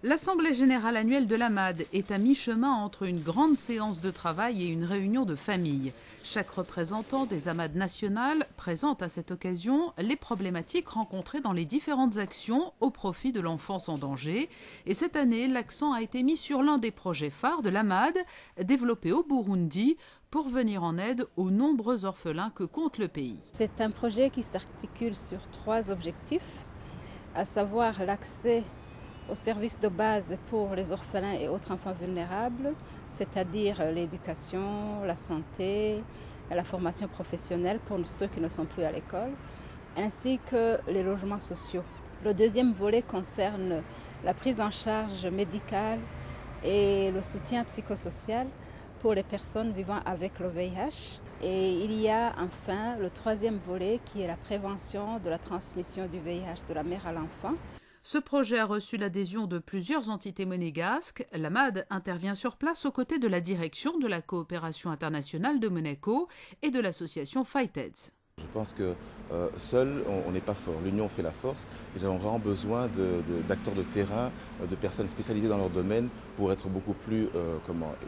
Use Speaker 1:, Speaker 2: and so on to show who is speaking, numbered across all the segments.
Speaker 1: L'Assemblée générale annuelle de l'AMAD est à mi-chemin entre une grande séance de travail et une réunion de famille. Chaque représentant des AMAD nationales présente à cette occasion les problématiques rencontrées dans les différentes actions au profit de l'enfance en danger. Et cette année, l'accent a été mis sur l'un des projets phares de l'AMAD, développé au Burundi, pour venir en aide aux nombreux orphelins que compte le pays.
Speaker 2: C'est un projet qui s'articule sur 3 objectifs, à savoir l'accès aux services de base pour les orphelins et autres enfants vulnérables, c'est-à-dire l'éducation, la santé, la formation professionnelle pour ceux qui ne sont plus à l'école, ainsi que les logements sociaux. Le deuxième volet concerne la prise en charge médicale et le soutien psychosocial pour les personnes vivant avec le VIH. Et il y a enfin le troisième volet qui est la prévention de la transmission du VIH de la mère à l'enfant.
Speaker 1: Ce projet a reçu l'adhésion de plusieurs entités monégasques. L'AMAD intervient sur place aux côtés de la direction de la coopération internationale de Monaco et de l'association Fightheads.
Speaker 3: Je pense que seul, on n'est pas fort. L'union fait la force. Et nous avons vraiment besoin d'acteurs de terrain, de personnes spécialisées dans leur domaine pour être beaucoup plus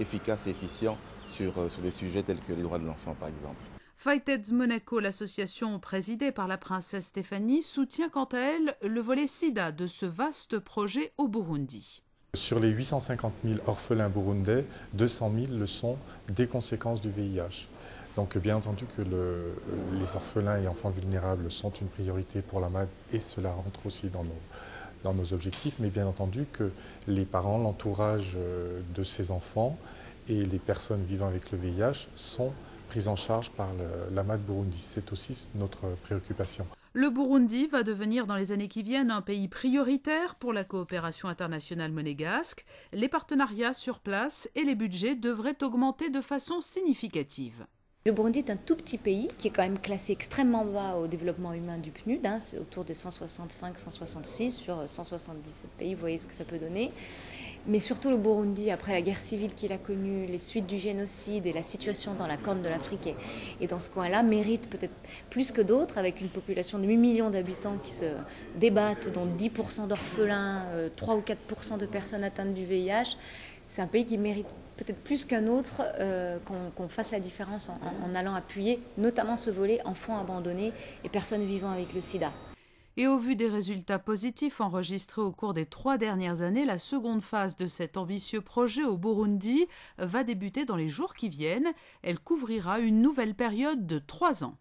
Speaker 3: efficaces et efficients sur des sujets tels que les droits de l'enfant, par exemple.
Speaker 1: Fightheads Monaco, l'association présidée par la princesse Stéphanie, soutient quant à elle le volet SIDA de ce vaste projet au Burundi.
Speaker 4: Sur les 850 000 orphelins burundais, 200 000 le sont des conséquences du VIH. Donc bien entendu que les orphelins et enfants vulnérables sont une priorité pour l'AMAD et cela rentre aussi dans nos objectifs, mais bien entendu que les parents, l'entourage de ces enfants et les personnes vivant avec le VIH sont prise en charge par l'AMAD Burundi. C'est aussi notre préoccupation.
Speaker 1: Le Burundi va devenir dans les années qui viennent un pays prioritaire pour la coopération internationale monégasque. Les partenariats sur place et les budgets devraient augmenter de façon significative.
Speaker 5: Le Burundi est un tout petit pays qui est quand même classé extrêmement bas au développement humain du PNUD. C'est autour de 165-166 sur 177 pays, vous voyez ce que ça peut donner. Mais surtout le Burundi, après la guerre civile qu'il a connue, les suites du génocide et la situation dans la Corne de l'Afrique et dans ce coin-là, mérite peut-être plus que d'autres, avec une population de 8 millions d'habitants qui se débattent, dont 10% d'orphelins, 3 ou 4% de personnes atteintes du VIH. C'est un pays qui mérite peut-être plus qu'un autre qu'on fasse la différence en allant appuyer notamment ce volet enfants abandonnés et personnes vivant avec le sida.
Speaker 1: Et au vu des résultats positifs enregistrés au cours des 3 dernières années, la seconde phase de cet ambitieux projet au Burundi va débuter dans les jours qui viennent. Elle couvrira une nouvelle période de 3 ans.